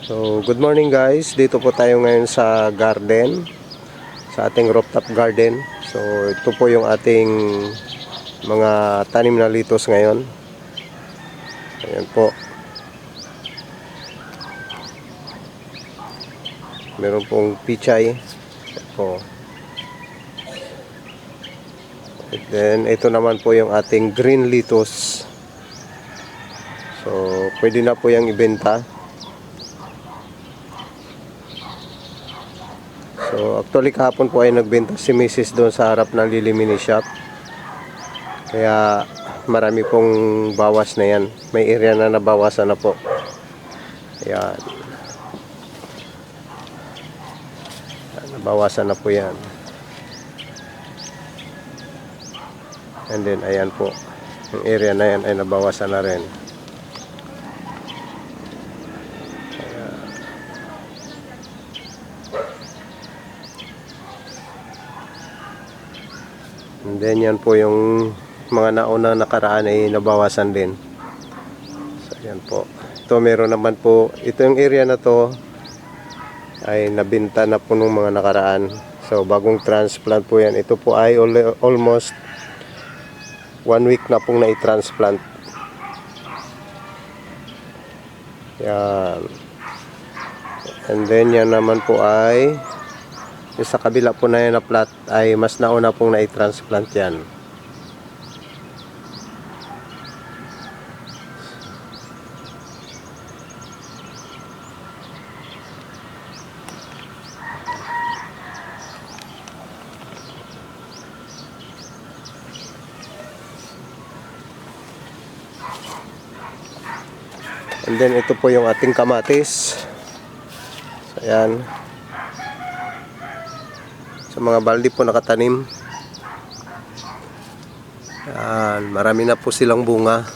So, good morning guys. Dito po tayo ngayon sa garden, sa ating rooftop garden. So, ito po yung ating mga tanim na litos ngayon. Ayan po. Meron pong pichay. Ito. And then, ito naman po yung ating green lettuce. So, pwede na po yung ibenta. So, actually kahapon po ay nagbenta si Mrs. doon sa harap ng Lily Mini Shop. Kaya marami pong bawas na yan. May area na nabawasan na po. Ayan. Nabawasan na po yan. And then ayan po. Yung area na yan ay nabawasan na rin. And then yan po yung mga naunang nakaraan ay nabawasan din. So yan po. Ito meron naman po. Ito yung area na to ay nabinta na po nung mga nakaraan. So bagong transplant po yan. Ito po ay almost 1 week na pong na-transplant. Yan. And then yan naman po ay sa kabila po na yan na plot ay mas nauna pong na-transplant yan. And then ito po yung ating kamatis. So ayan. Sa mga balde po nakatanim. Ayan, marami na po silang bunga.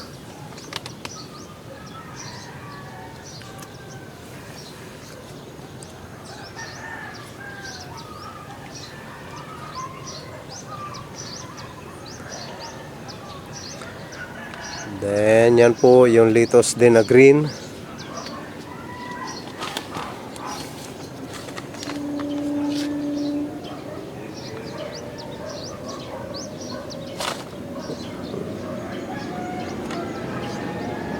Then yan po yung lettuce din na green.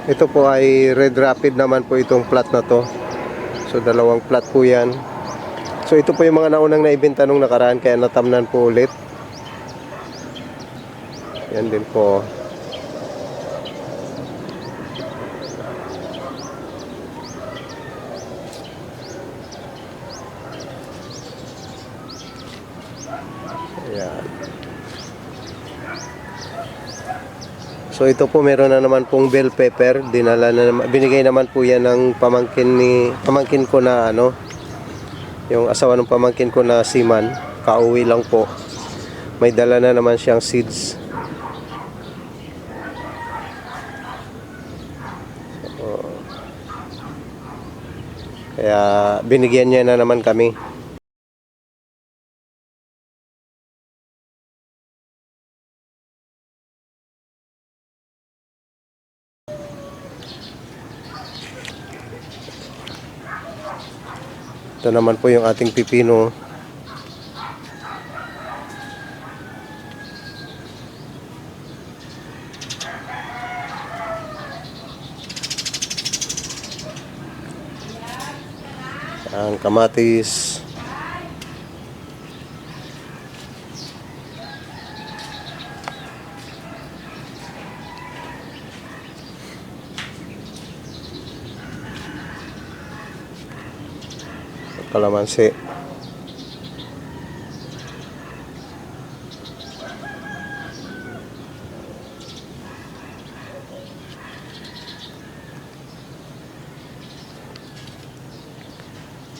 Ito po ay Red Rapid naman po itong plat na to. So dalawang plat po yan. So ito po yung mga naunang naibenta nung nakaraan kaya natamnan po ulit. Yan din po. Ayan. So ito po meron na naman pong bell pepper, dinala na naman, binigay naman po yan ng pamangkin ko na ano, yung asawa ng pamangkin ko na seaman, kauwi lang po. May dala na naman siyang seeds. Kaya binigyan niya na naman kami. Ito naman po yung ating pipino. Ang kamatis. Kalamansi.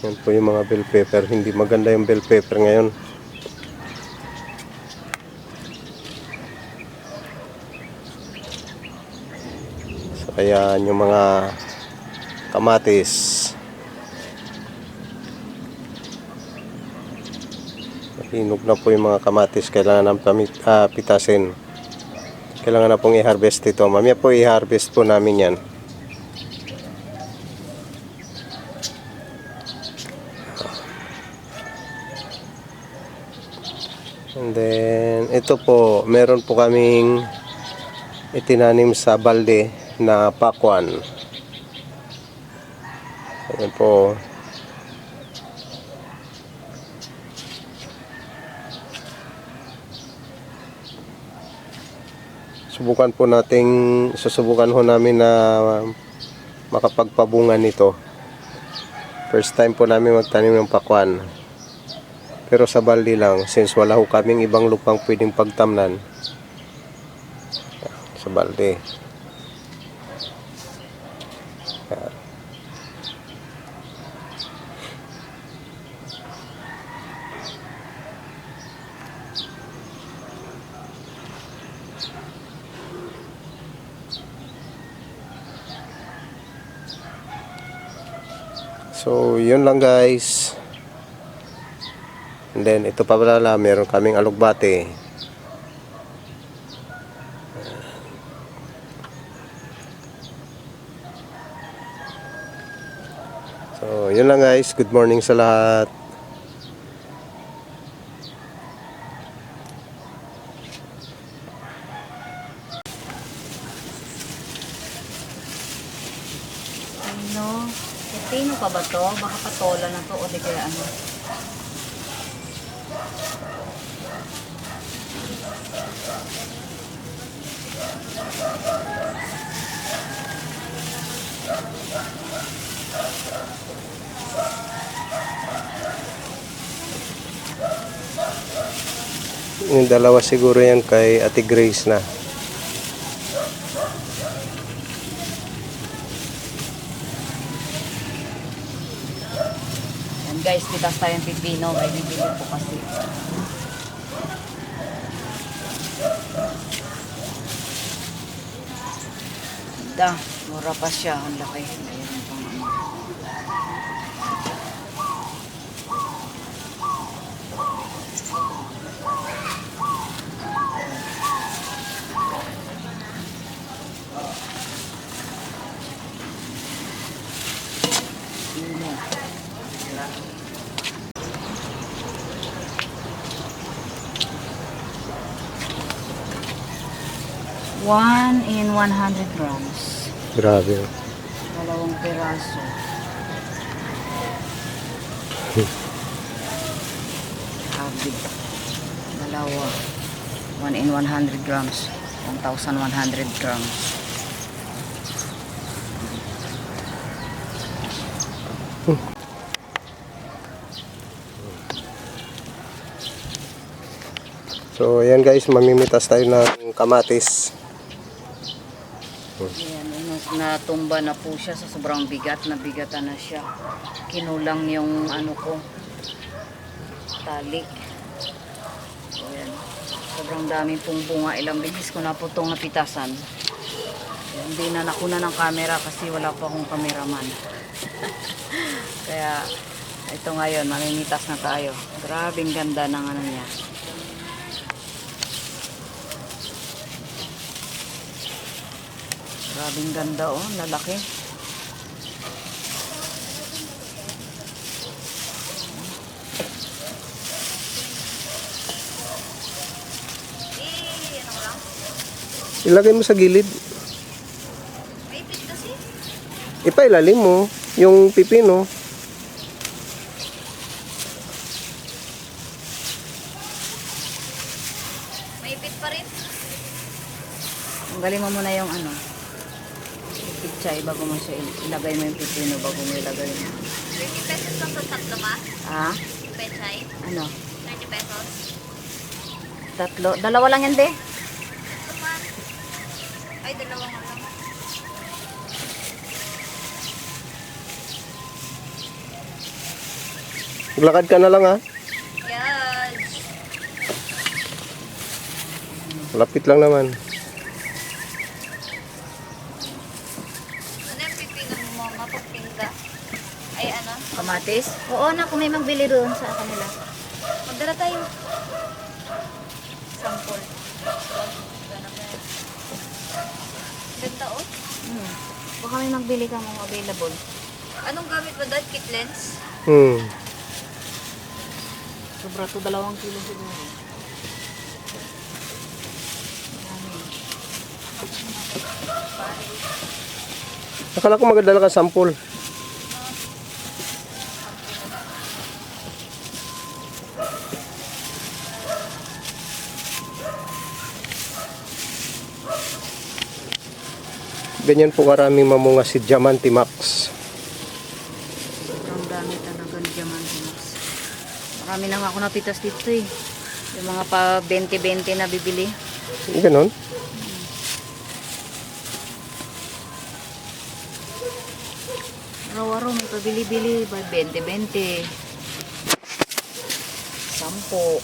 Yan po yung mga bell pepper. Hindi maganda yung bell pepper ngayon. So ayan yung mga kamatis. Hinog na po yung mga kamatis. Kailangan ng pitasin. Kailangan na pong i-harvest ito. Mamaya po i-harvest po namin yan. And then, ito po, meron po kaming itinanim sa balde na pakwan. Ayan po. Susubukan ho namin na makapagpabunga nito. First time po namin magtanim ng pakwan. Pero sa balde lang, since wala ho kaming ibang lupang pwedeng pagtamnan. Sa balde. Yan. So, yun lang guys. And then, ito pa pala, meron kaming alugbate. So, yun lang guys. Good morning sa lahat. Ano? Pipino pa ba to? Baka patola na to o di kaya ano? Yung dalawa siguro yan kay Ate Grace na. Yan guys, pitas tayong pipino. May bibili po kasi. Mura pa siya. Ang laki. Ayan pang ano. One in 100 grams. Grabe. Dalawang piraso. Habi. Dalawa. 1 in 100 grams. 1,100 grams. So, ayan guys, mamimitas tayo ng kamatis. Ayan, natumba na po siya sa sobrang bigat. Nabigatan na siya. Kinulang yung ano ko, tali. Ayan. Sobrang daming pong bunga. Ilang bilis ko na po itong napitasan. Ayan, hindi na nakuna ng camera kasi wala pa akong cameraman. Kaya ito ngayon, mamimitas na tayo. Grabing ganda ng ano niya. Grabing ganda oh, lalaki. Ilagay mo sa gilid. May pit kasi. Ipailalim mo yung pipino. May pit pa rin. Tanggalin mo muna yung ano. Pichay bago mo siya ilagay mo yung pipino bago mo ilagay mo. 30 pesos lang sa tatlo ma? Ah? Pechay? Ano? 30 pesos? Tatlo? Dalawa lang yan, be? Ito man. Ay, dalawa nga lang. Maglakad ka na lang ha. Yes. Lapit lang naman. Ano yung pipino mo mama pag pinta? Ay, ano? Kamatis? Oo na, kung may magbili doon sa kanila. Magdala tayo. Sample. Ganap na yan. Ganda oh. Baka may magbili ka mga available. Anong gamit mo doon? Kit lens? Hmm. Sobra to 2 kilo siguro. Akala ko magdala ka sample. Ganyan po karaming mamunga si Diamante Max. Sobrang dami talaga ni Diamante Max. Marami na nga ako napitas dito eh. Yung mga pa 20-20 na bibili. Ganon. Araw-araw may pabili-bili. 20-20. 10.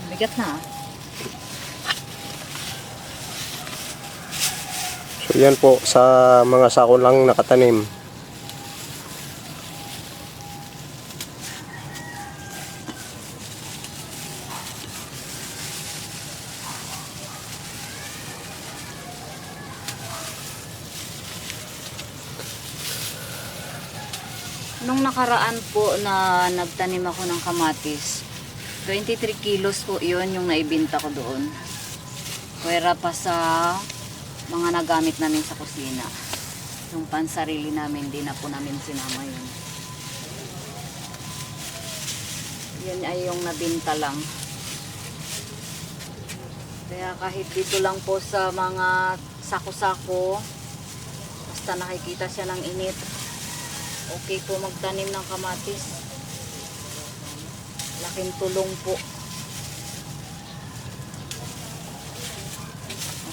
Bigat na ah. So yan po sa mga sako lang nakatanim. Nung nakaraan po na nagtanim ako ng kamatis, 23 kilos po yun yung naibinta ko doon. Pwera pa sa mga nagamit namin sa kusina. Yung pansarili namin, di na po namin sinama yun. Yun ay yung nabinta lang. Kaya kahit dito lang po sa mga sako-sako, basta nakikita siya ng init, okay po magtanim ng kamatis. Laking tulong po.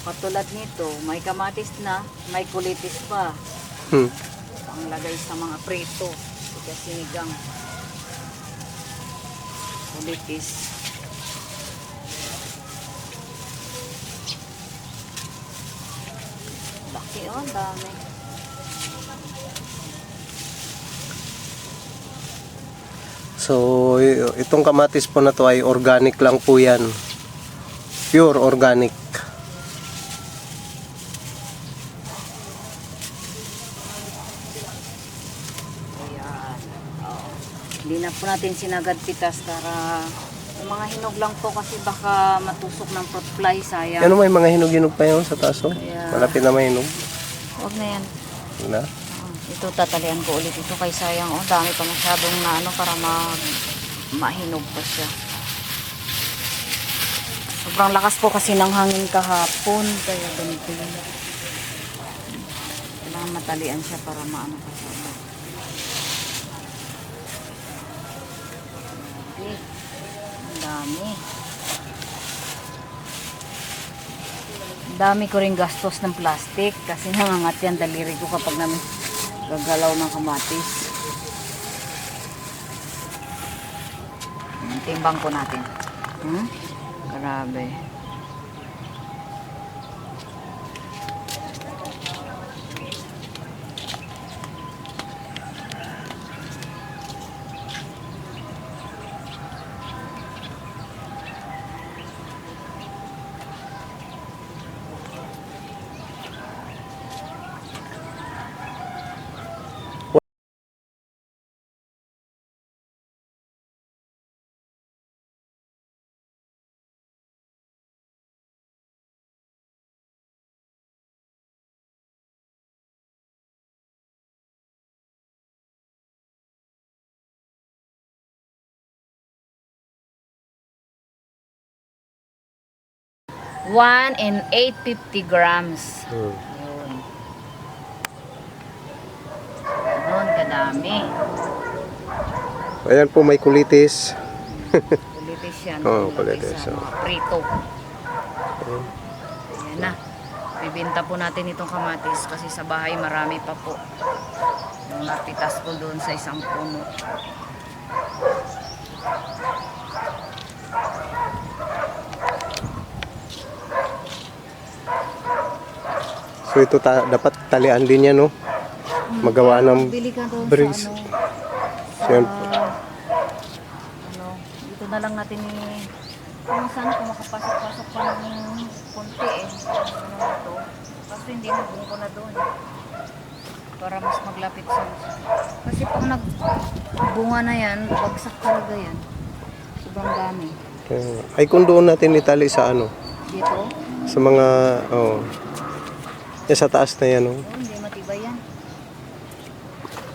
Katulad nito, may kamatis na, may kulitis pa. Panglagay sa mga prito. Kaya sinigang. Kulitis. Laki oh, dami. So itong kamatis po na to ay organic lang po yan. Pure organic. Ayan. Oh. Hindi na po natin sinagad pitas para yung mga hinog lang po kasi baka matusok ng fruit fly, sayang. Ano may mga hinog-hinog pa yun sa taso? Kaya- Malapit na may hinog. Huwag na yan. Na? Ito tatalian ko ulit ito kay sayang. Oh, dami pa masyadong na ano para mahinog pa siya. Sobrang lakas po kasi ng hangin kahapon. Kaya ganito yun. Kailangan matalian siya para maano pa siya. Okay. Ang dami. Ang dami ko rin gastos ng plastic kasi nangangat yan daliri ko kapag namin gagalaw ng kamatis. Timbang po natin. Grabe. One and 850 grams. Yun. Ganon kadami. Ayan po may kulitis. Kulitis yan. Oo, Kulitis kulitis, sa oo. mga prito. Ayan na. Bibinta po natin itong kamatis kasi sa bahay marami pa po. Yung napitas ko doon sa isang puno. So ito dapat talian din yan, no? Magawa ng Bili ka doon bricks. sa ano. Siyempre. Ano, dito na lang natin kung sana kung makapasok-pasok pa ng konti eh. Ano na to. Kasi hindi na bungko na doon. para mas maglapit sa kasi pag nagbunga na yan, bagsak talaga yan. Sobrang dami. Ay kung doon natin itali sa ano, Dito, sa mga, sa taas na yan, oh. hindi matibay yan.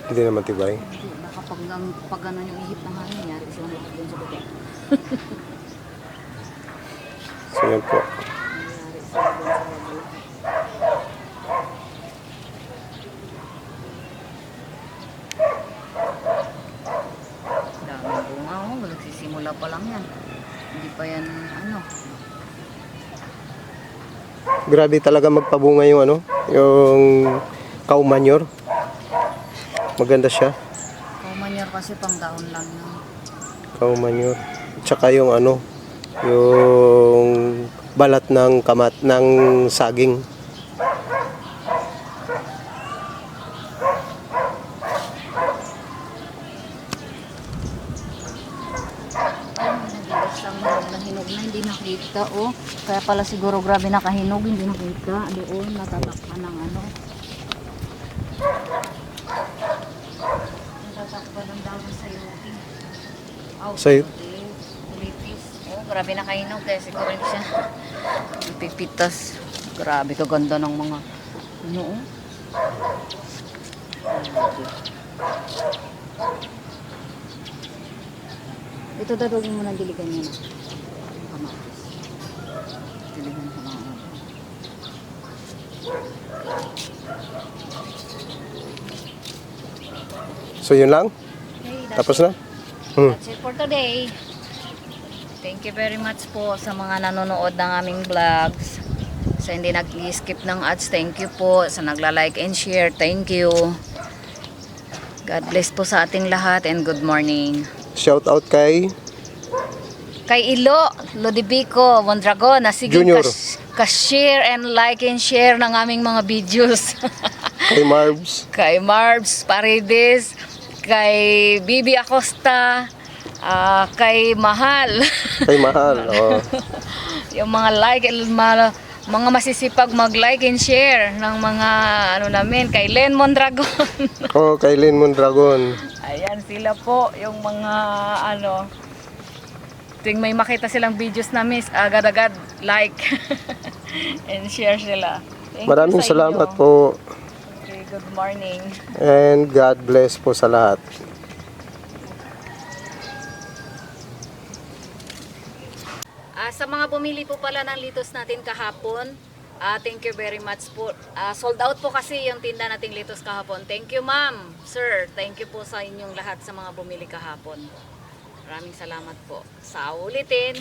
Hindi na matibay. Hindi, baka pag ano yung ihip ng hangin, yari silang lahat dun sa baba. So yan po. Nangyari sila dun sa baba lahat. Daming bunga, oh. Nagsisimula pa lang yan. Hindi pa yan, ano. Grabe talaga magpabunga yung ano, yung cow manure. Maganda siya. Kumanyor kasi pang dahon lang yun. Cow manure. Tsaka yung ano, yung balat ng ng saging. Isang hinog na hinog na hindi nakita, oh. Kaya pala siguro grabe nakahinog, hindi nakita. Doon, natatakpan ng ano. Natatakpan ng dahon sa yuki. Oh, Sa- Lipis. Oh, grabe nakahinog kaya siguro hindi siya pipitas. Grabe kaganda ng mga ano, oh. Ito dadawin mo na diligan niya na. Yung kamatis. Diligan ko na. So yun lang? Okay, Tapos na? Hmm. That's it for today. Thank you very much po sa mga nanonood ng aming vlogs. Sa hindi nag-skip ng ads, thank you po. Sa nagla-like and share, thank you. God bless po sa ating lahat and good morning. Shout out kay Kay Ilo, Lodibico, Mondragon, na sige Junior. ka-share and like and share ng aming mga videos. kay Marbs, Kay Marbs Paredes, kay Bibi Acosta, kay Mahal. kay Mahal. Oh. Yung mga like, mga masisipag mag-like and share ng mga ano namin, kay Len Mondragon. Oh, kay Lynn Mondragon. Ayan sila po, yung mga ano, tuwing may makita silang videos namin, agad-agad like and share sila. Thank you Maraming sa salamat inyo. po Okay, good morning. and God bless po sa lahat. Sa mga bumili po pala ng litos natin kahapon, thank you very much po. Sold out po kasi yung tinda nating litos kahapon. Thank you ma'am, sir. Thank you po sa inyong lahat sa mga bumili kahapon. Maraming salamat po. Sa ulitin.